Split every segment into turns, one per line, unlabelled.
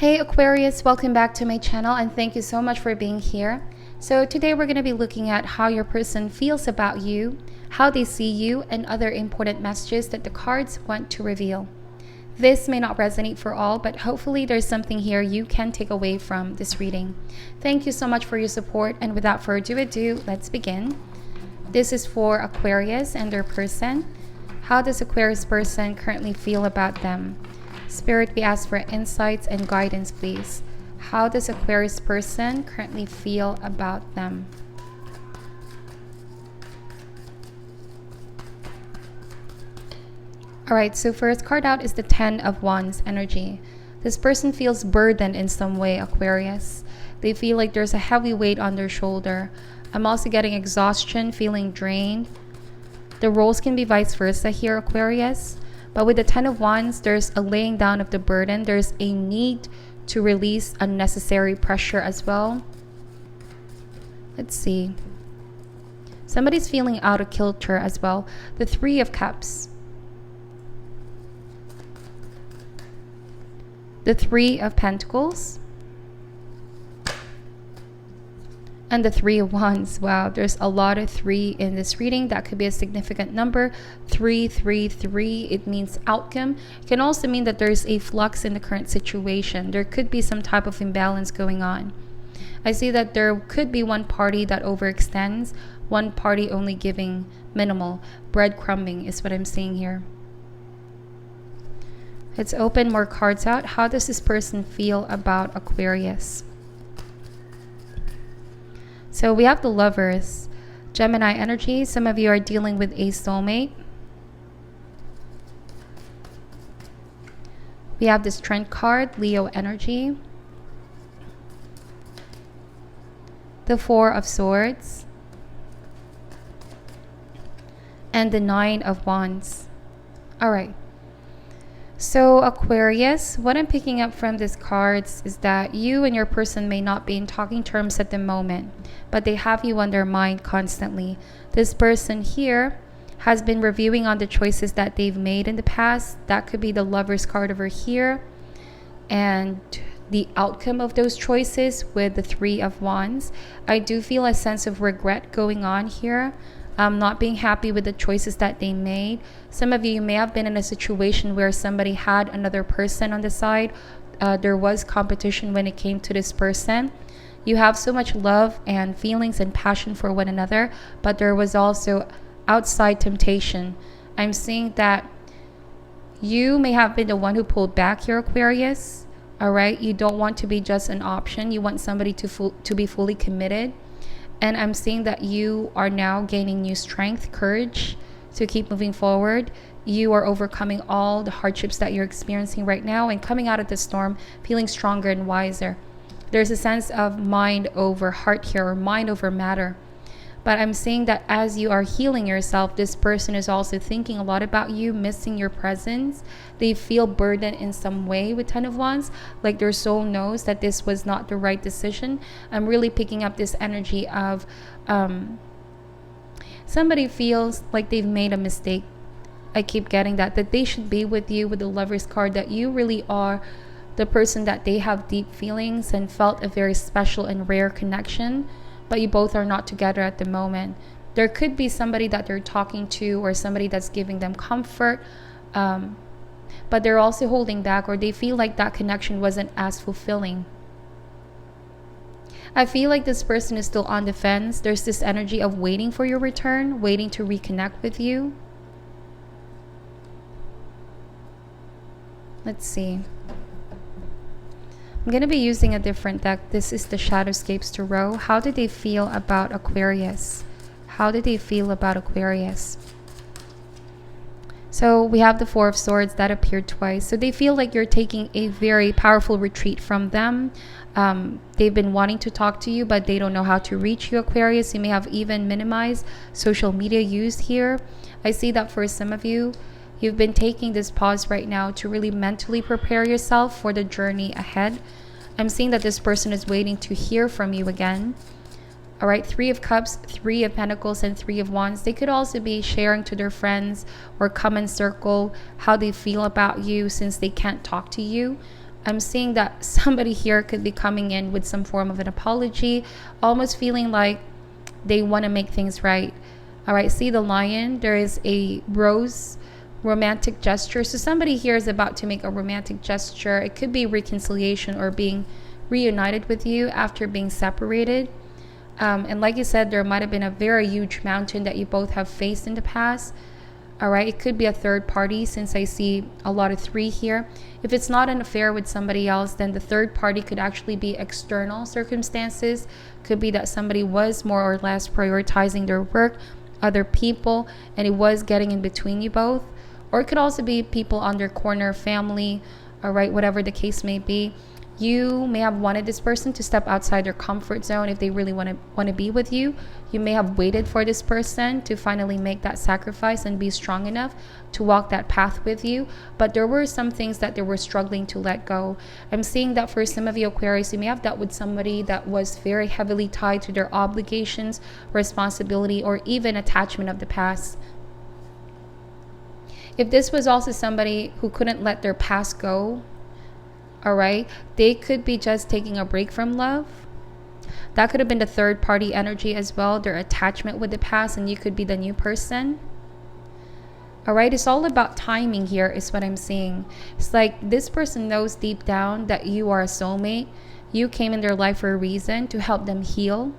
Hey Aquarius, welcome back to my channel and thank you so much for being here. So today we're going to be looking at how your person feels about you, how they see you, and other important messages that the cards want to reveal. This may not resonate for all, but hopefully there's something here you can take away from this reading. Thank you so much for your support, and without further ado, let's begin. This is for Aquarius and their person. How does Aquarius person currently feel about them? Spirit, we ask for insights and guidance, please. How does Aquarius person currently feel about them? Alright, so first card out is the 10 of Wands energy. This person feels burdened in some way, Aquarius. They feel like there's a heavy weight on their shoulder. I'm also getting exhaustion, feeling drained. The roles can be vice versa here, Aquarius. But with the 10 of Wands, there's a laying down of the burden. There's a need to release unnecessary pressure as well. Let's see. Somebody's feeling out of kilter as well. The 3 of Cups. The 3 of Pentacles. And the 3 of Wands. Wow, there's a lot of 3 in this reading. That could be a significant number. 3, 3, 3. It means outcome. It can also mean that there's a flux in the current situation. There could be some type of imbalance going on. I see that there could be one party that overextends, one party only giving minimal. Breadcrumbing is what I'm seeing here. Let's open more cards out. How does this person feel about Aquarius? So we have the Lovers, Gemini energy. Some of you are dealing with a soulmate. We have the Strength card, Leo energy. The 4 of Swords. And the 9 of Wands. All right. So Aquarius, what I'm picking up from these cards is that you and your person may not be in talking terms at the moment, but they have you on their mind constantly. This person here has been reviewing on the choices that they've made in the past. That could be the Lovers card over here. And the outcome of those choices with the 3 of Wands. I do feel a sense of regret going on here. Not being happy with the choices that they made. Some of you may have been in a situation where somebody had another person on the side. There was competition when it came to this person. You have so much love and feelings and passion for one another, but there was also outside temptation. I'm seeing that you may have been the one who pulled back your Aquarius. All right, you don't want to be just an option. You want somebody to be fully committed. And I'm seeing that you are now gaining new strength, courage to keep moving forward. You are overcoming all the hardships that you're experiencing right now and coming out of the storm feeling stronger and wiser. There's a sense of mind over heart here, or mind over matter. But I'm seeing that as you are healing yourself, this person is also thinking a lot about you, missing your presence. They feel burdened in some way with 10 of Wands, like their soul knows that this was not the right decision. I'm really picking up this energy of somebody feels like they've made a mistake. I keep getting that they should be with you with the Lovers card, that you really are the person that they have deep feelings and felt a very special and rare connection. But you both are not together at the moment. There could be somebody that they're talking to or somebody that's giving them comfort, but they're also holding back, or they feel like that connection wasn't as fulfilling. I feel like this person is still on the fence. There's this energy of waiting for your return, waiting to reconnect with you. Let's see. I'm going to be using a different deck. This is the Shadowscapes Tarot. How do they feel about Aquarius? How do they feel about Aquarius? So we have the 4 of Swords that appeared twice. So they feel like you're taking a very powerful retreat from them. They've been wanting to talk to you, but they don't know how to reach you, Aquarius. You may have even minimized social media use here. I see that for some of you, you've been taking this pause right now to really mentally prepare yourself for the journey ahead. I'm seeing that this person is waiting to hear from you again. All right, 3 of Cups, 3 of Pentacles, and 3 of Wands. They could also be sharing to their friends or common circle how they feel about you since they can't talk to you. I'm seeing that somebody here could be coming in with some form of an apology, almost feeling like they want to make things right. All right, see the lion? There is a rose romantic gesture. So somebody here is about to make a romantic gesture. It could be reconciliation or being reunited with you after being separated. And like you said, there might have been a very huge mountain that you both have faced in the past. All right, it could be a third party, since I see a lot of 3 here. If it's not an affair with somebody else, then the third party could actually be external circumstances. Could be that somebody was more or less prioritizing their work, other people, and it was getting in between you both. Or it could also be people on their corner, family, all right, whatever the case may be. You may have wanted this person to step outside their comfort zone if they really want to be with you. You may have waited for this person to finally make that sacrifice and be strong enough to walk that path with you. But there were some things that they were struggling to let go. I'm seeing that for some of you Aquarius, you may have dealt with somebody that was very heavily tied to their obligations, responsibility, or even attachment of the past. If this was also somebody who couldn't let their past go, all right, they could be just taking a break from love. That could have been the third party energy as well, their attachment with the past, and you could be the new person. All right, it's all about timing here is what I'm seeing. It's like this person knows deep down that you are a soulmate. You came in their life for a reason, to help them heal,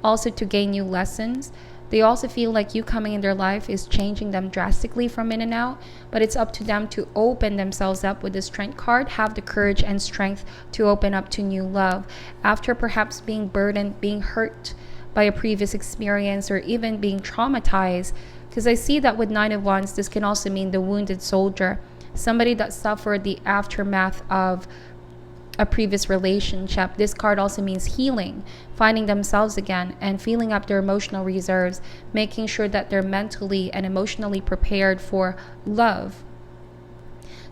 also to gain new lessons. They also feel like you coming in their life is changing them drastically from in and out, but it's up to them to open themselves up with the Strength card, have the courage and strength to open up to new love after perhaps being burdened, being hurt by a previous experience, or even being traumatized. Because I see that with 9 of Wands, this can also mean the wounded soldier, somebody that suffered the aftermath of a previous relationship. This card also means healing, finding themselves again and filling up their emotional reserves, making sure that they're mentally and emotionally prepared for love.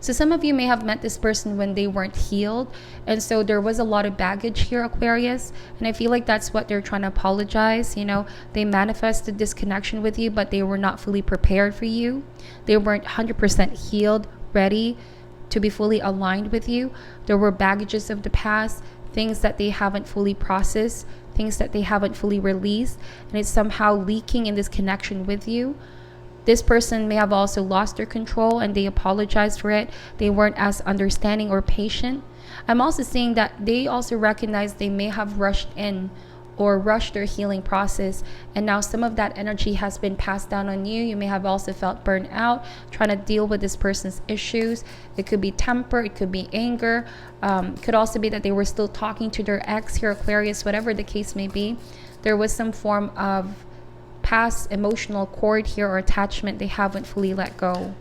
So some of you may have met this person when they weren't healed, and so there was a lot of baggage here, Aquarius, and I feel like that's what they're trying to apologize. You know, they manifested this connection with you, but they were not fully prepared for you. They weren't 100% healed, ready to be fully aligned with you. There were baggages of the past, things that they haven't fully processed, things that they haven't fully released, and it's somehow leaking in this connection with you. This person may have also lost their control and they apologize for it. They weren't as understanding or patient. I'm also seeing that they also recognize they may have rushed in or rushed their healing process, and now some of that energy has been passed down on you. You may have also felt burnt out trying to deal with this person's issues. It could be temper, it could be anger, could also be that they were still talking to their ex here, Aquarius, whatever the case may be. There was some form of past emotional cord here or attachment they haven't fully let go.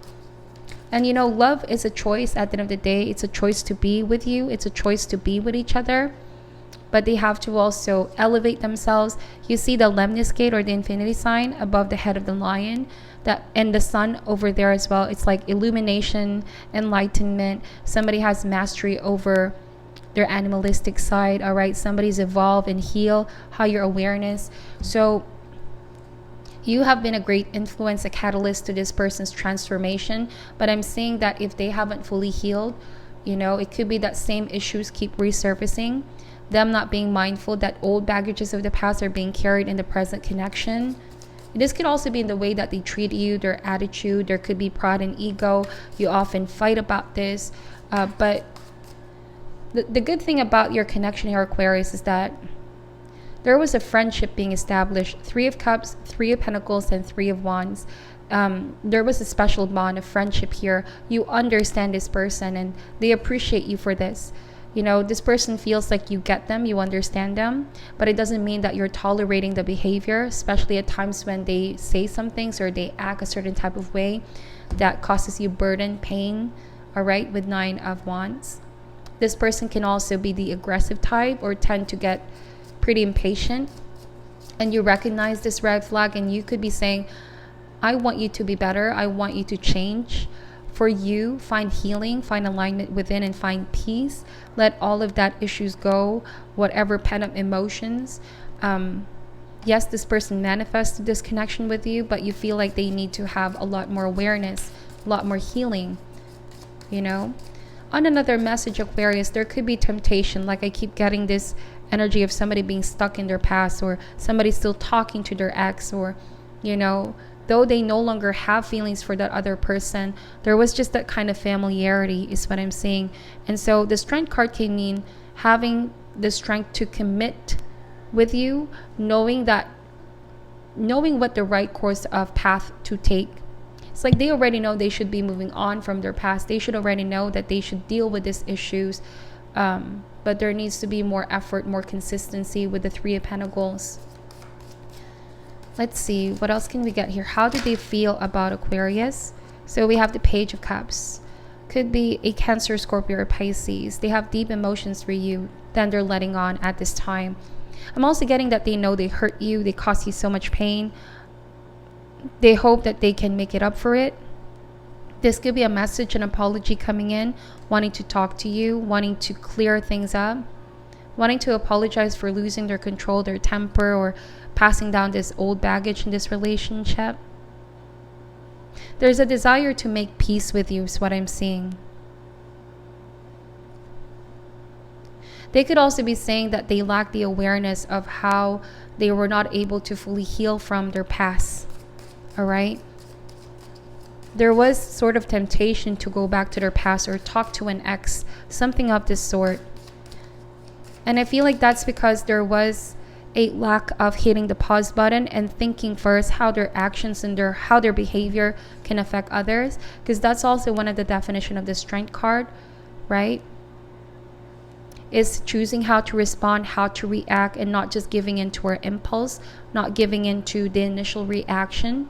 And you know, love is a choice at the end of the day. It's a choice to be with you. It's a choice to be with each other. But they have to also elevate themselves. You see the lemniscate or the infinity sign above the head of the lion, that and the sun over there as well. It's like illumination, enlightenment. Somebody has mastery over their animalistic side. All right, somebody's evolved and heal higher awareness. So you have been a great influence, a catalyst to this person's transformation. But I'm seeing that if they haven't fully healed, you know, it could be that same issues keep resurfacing. Them not being mindful that old baggages of the past are being carried in the present connection. This could also be in the way that they treat you, their attitude. There could be pride and ego. You often fight about this. But the good thing about your connection here, Aquarius, is that there was a friendship being established. 3 of Cups, 3 of Pentacles, and 3 of Wands. There was a special bond of friendship here. You understand this person and they appreciate you for this. You know, this person feels like you get them, you understand them, but it doesn't mean that you're tolerating the behavior, especially at times when they say some things or they act a certain type of way that causes you burden, pain, all right, with 9 of Wands. This person can also be the aggressive type or tend to get pretty impatient, and you recognize this red flag and you could be saying, I want you to be better, I want you to change. For you, find healing, find alignment within, and find peace. Let all of that issues go, whatever pent-up emotions. Yes, this person manifested this connection with you, but you feel like they need to have a lot more awareness, a lot more healing, you know. On another message, Aquarius, there could be temptation. Like I keep getting this energy of somebody being stuck in their past, or somebody still talking to their ex, or, you know, though they no longer have feelings for that other person, there was just that kind of familiarity is what I'm seeing. And so the Strength card can mean having the strength to commit with you, knowing what the right course of path to take. It's like they already know they should be moving on from their past. They should already know that they should deal with these issues. But there needs to be more effort, more consistency with the Three of Pentacles. Let's see, what else can we get here? How do they feel about Aquarius? So we have the Page of Cups. Could be a Cancer, Scorpio, or Pisces. They have deep emotions for you, then they're letting on at this time. I'm also getting that they know they hurt you, they caused you so much pain. They hope that they can make it up for it. This could be a message, an apology coming in, wanting to talk to you, wanting to clear things up, wanting to apologize for losing their control, their temper, or passing down this old baggage in this relationship. There's a desire to make peace with you is what I'm seeing. They could also be saying that they lack the awareness of how they were not able to fully heal from their past. All right? There was sort of temptation to go back to their past or talk to an ex, something of this sort. And I feel like that's because there was a lack of hitting the pause button and thinking first how their actions and how their behavior can affect others, because that's also one of the definition of the Strength card, right? Is choosing how to respond, how to react, and not just giving into our impulse, not giving into the initial reaction.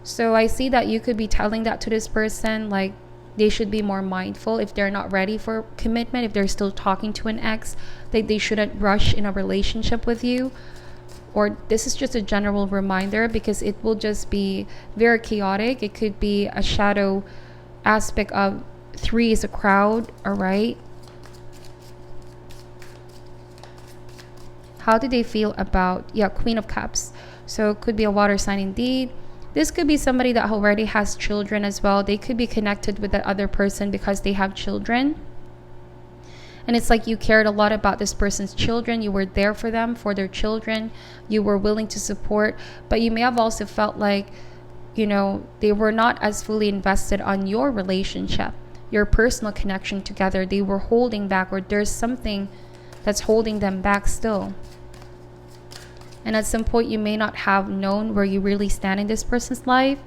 So I see that you could be telling that to this person, like they should be more mindful if they're not ready for commitment, if they're still talking to an ex, that they shouldn't rush in a relationship with you. Or this is just a general reminder, because it will just be very chaotic. It could be a shadow aspect of 3 is a crowd, all right? How do they feel about, Queen of Cups. So it could be a water sign indeed. This could be somebody that already has children as well. They could be connected with that other person because they have children. And it's like you cared a lot about this person's children. You were there for them, for their children. You were willing to support. But you may have also felt like, they were not as fully invested on your relationship, your personal connection together. They were holding back, or there's something that's holding them back still. And at some point, you may not have known where you really stand in this person's life.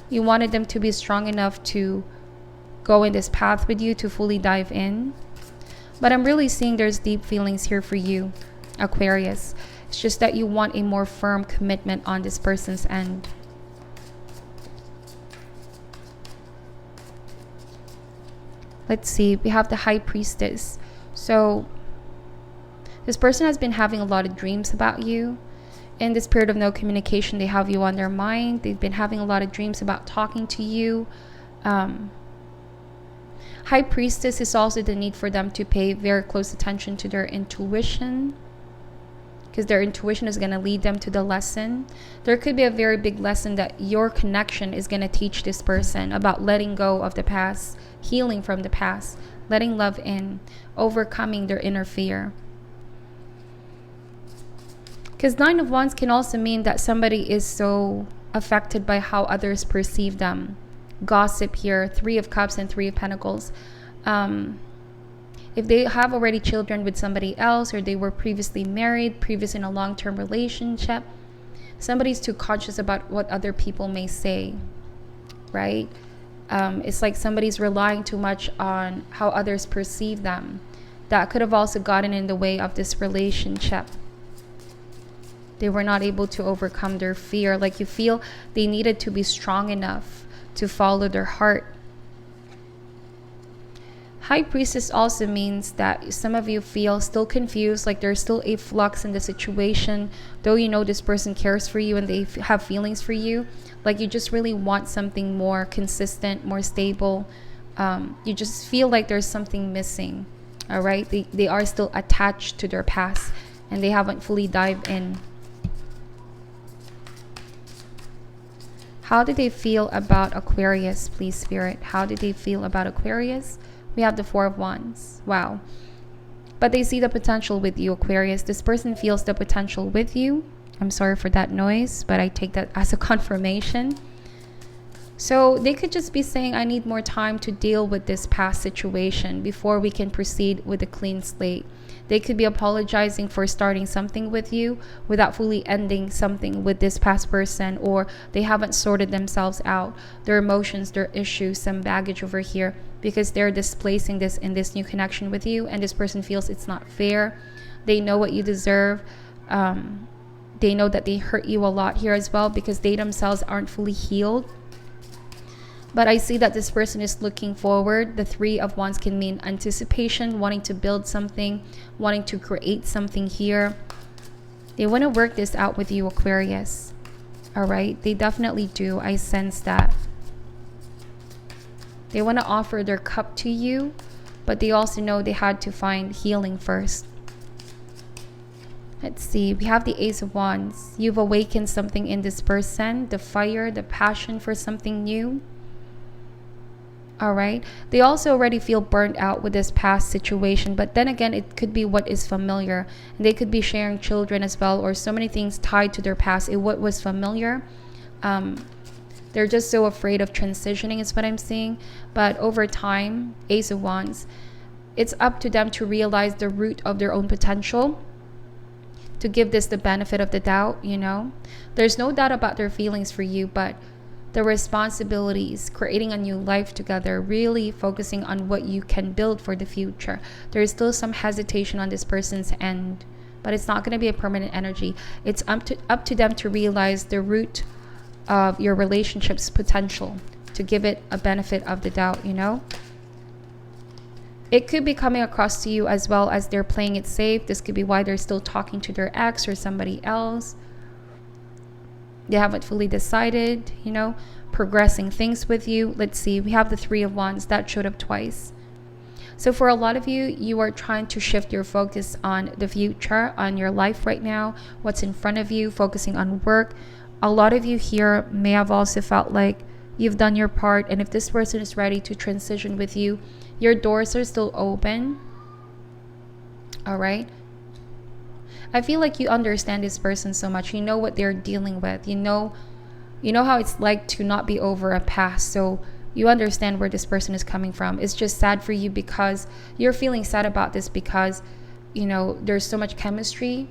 You wanted them to be strong enough to go in this path with you, to fully dive in. But I'm really seeing there's deep feelings here for you, Aquarius. It's just that you want a more firm commitment on this person's end. Let's see. We have the High Priestess. So this person has been having a lot of dreams about you. In this period of no communication, they have you on their mind. They've been having a lot of dreams about talking to you. High Priestess is also the need for them to pay very close attention to their intuition, because their intuition is going to lead them to the lesson. There could be a very big lesson that your connection is going to teach this person about letting go of the past, healing from the past, letting love in, overcoming their inner fear. Because 9 of Wands can also mean that somebody is so affected by how others perceive them. Gossip here, 3 of Cups and 3 of Pentacles. If they have already children with somebody else, or they were previously married, previously in a long-term relationship, somebody's too conscious about what other people may say, right? It's like somebody's relying too much on how others perceive them. That could have also gotten in the way of this relationship. They were not able to overcome their fear. Like you feel they needed to be strong enough to follow their heart. High Priestess also means that some of you feel still confused, like there's still a flux in the situation, though you know this person cares for you and they have feelings for you. Like you just really want something more consistent, more stable. You just feel like there's something missing. All right, they are still attached to their past and they haven't fully dived in. How do they feel about Aquarius, please, Spirit? How do they feel about Aquarius? We have the Four of Wands. Wow. But they see the potential with you, Aquarius. This person feels the potential with you. I'm sorry for that noise, but I take that as a confirmation. So they could just be saying, I need more time to deal with this past situation before we can proceed with a clean slate. They could be apologizing for starting something with you without fully ending something with this past person, or they haven't sorted themselves out, their emotions, their issues, some baggage over here, because they're displacing this in this new connection with you, and this person feels it's not fair. They know what you deserve. They know that they hurt you a lot here as well, because they themselves aren't fully healed. But I see that this person is looking forward. The Three of Wands can mean anticipation, wanting to build something, wanting to create something here. They want to work this out with you, Aquarius. All right? They definitely do. I sense that. They want to offer their cup to you, but they also know they had to find healing first. Let's see. We have the Ace of Wands. You've awakened something in this person. The fire, the passion for something new. All right. They also already feel burnt out with this past situation, but then again, it could be what is familiar, and they could be sharing children as well, or so many things tied to their past. What was familiar. They're just so afraid of transitioning is what I'm seeing. But over time, Ace of Wands, it's up to them to realize the root of their own potential, to give this the benefit of the doubt. There's no doubt about their feelings for you, but the responsibilities, creating a new life together, really focusing on what you can build for the future. There is still some hesitation on this person's end, but it's not going to be a permanent energy. It's up to them to realize the root of your relationship's potential, to give it a benefit of the doubt. It could be coming across to you as well as they're playing it safe. This could be why they're still talking to their ex or somebody else. They haven't fully decided, progressing things with you. Let's see. We have the Three of Wands that showed up twice. So for a lot of you, you are trying to shift your focus on the future, on your life right now, what's in front of you, focusing on work. A lot of you here may have also felt like you've done your part, and if this person is ready to transition with you, your doors are still open. All right. I feel like you understand this person so much. You know what they're dealing with. You know how it's like to not be over a past. So you understand where this person is coming from. It's just sad for you because you're feeling sad about this because, there's so much chemistry.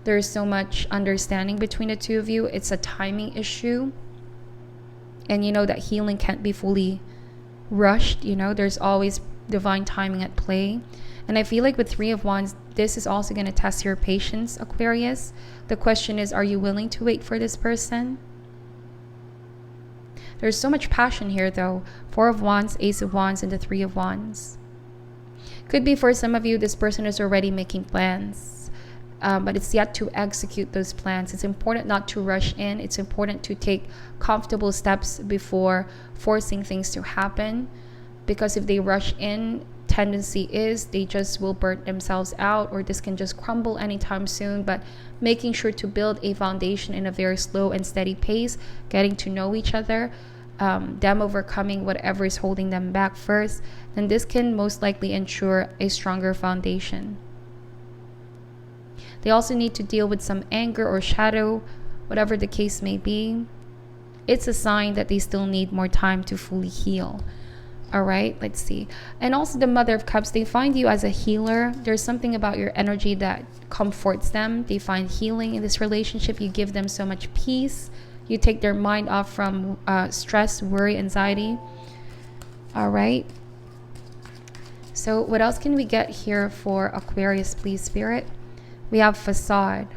There's so much understanding between the two of you. It's a timing issue. And you know that healing can't be fully rushed. There's always divine timing at play. And I feel like with Three of Wands, this is also going to test your patience, Aquarius. The question is, are you willing to wait for this person? There's so much passion here, though. Four of Wands, Ace of Wands, and the Three of Wands. Could be for some of you, this person is already making plans, but it's yet to execute those plans. It's important not to rush in. It's important to take comfortable steps before forcing things to happen, because if they rush in, tendency is they just will burn themselves out, or this can just crumble anytime soon. But making sure to build a foundation in a very slow and steady pace, getting to know each other, them overcoming whatever is holding them back first, then this can most likely ensure a stronger foundation. They also need to deal with some anger or shadow, whatever the case may be. It's a sign that they still need more time to fully heal. All right, let's see. And also the Mother of Cups, they find you as a healer. There's something about your energy that comforts them. They find healing in this relationship. You give them so much peace. You take their mind off from stress, worry, anxiety. All right. So what else can we get here for Aquarius, please, Spirit? We have facade.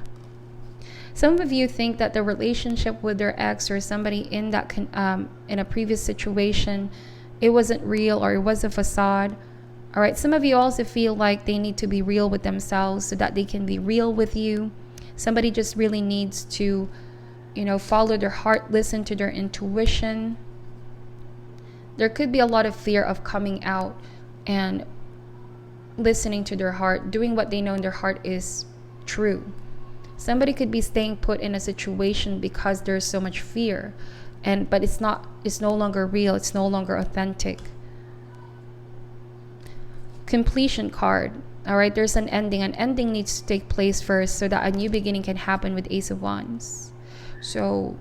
Some of you think that the relationship with their ex or somebody in that in a previous situation, it wasn't real, or it was a facade. All right. Some of you also feel like they need to be real with themselves so that they can be real with you. Somebody just really needs to, follow their heart, listen to their intuition. There could be a lot of fear of coming out and listening to their heart, doing what they know in their heart is true. Somebody could be staying put in a situation because there's so much fear. But it's no longer real. It's no longer authentic. completion card. All right, there's an ending. An ending needs to take place first so that a new beginning can happen with Ace of Wands. So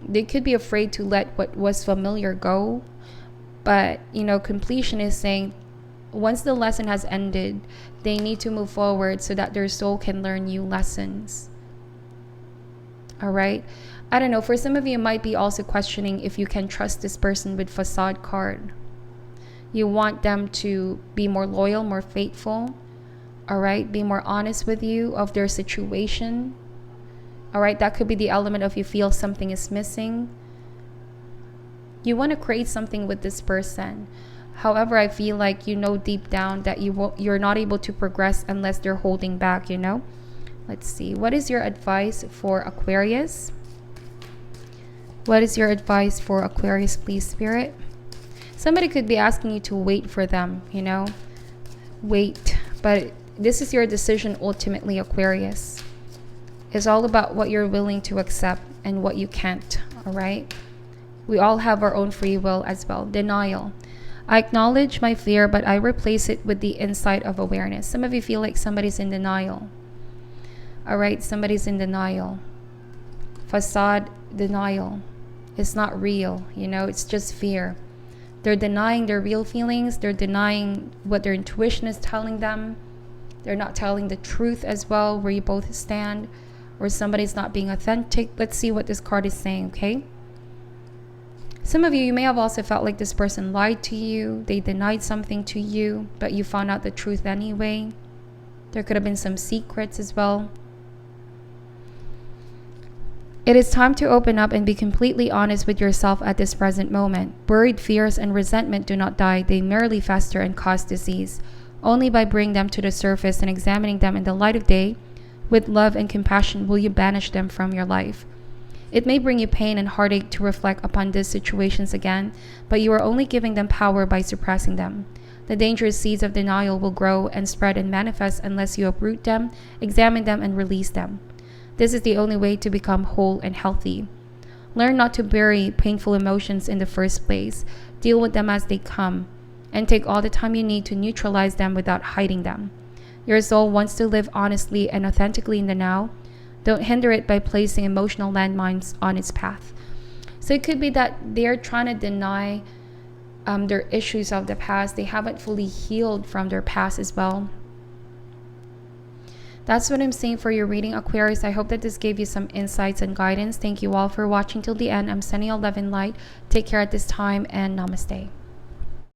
they could be afraid to let what was familiar go. But, completion is saying once the lesson has ended, they need to move forward so that their soul can learn new lessons. All right. I don't know. For some of you, might be also questioning if you can trust this person with facade card. You want them to be more loyal, more faithful. All right. Be more honest with you of their situation. All right. That could be the element of you feel something is missing. You want to create something with this person. However, I feel like deep down that you're not able to progress unless they're holding back, Let's see. What is your advice for Aquarius? What is your advice for Aquarius, please, Spirit? Somebody could be asking you to wait for them, Wait. But this is your decision ultimately, Aquarius. It's all about what you're willing to accept and what you can't, all right? We all have our own free will as well. Denial. I acknowledge my fear, but I replace it with the insight of awareness. Some of you feel like somebody's in denial. All right, somebody's in denial. Facade denial. It's not real, it's just fear. They're denying their real feelings. They're denying what their intuition is telling them. They're not telling the truth as well, where you both stand, or somebody's not being authentic. Let's see what this card is saying, okay? Some of you may have also felt like this person lied to you. They denied something to you, but you found out the truth anyway. There could have been some secrets as well. It is time to open up and be completely honest with yourself at this present moment. Buried fears and resentment do not die. They merely fester and cause disease. Only by bringing them to the surface and examining them in the light of day, with love and compassion, will you banish them from your life. It may bring you pain and heartache to reflect upon these situations again, but you are only giving them power by suppressing them. The dangerous seeds of denial will grow and spread and manifest unless you uproot them, examine them, and release them. This is the only way to become whole and healthy. Learn not to bury painful emotions in the first place. Deal with them as they come, and take all the time you need to neutralize them without hiding them. Your soul wants to live honestly and authentically in the now. Don't hinder it by placing emotional landmines on its path. So it could be that they're trying to deny their issues of the past. They haven't fully healed from their past as well. That's what I'm saying for your reading, Aquarius. I hope that this gave you some insights and guidance. Thank you all for watching till the end. I'm sending you love and light. Take care at this time, and namaste.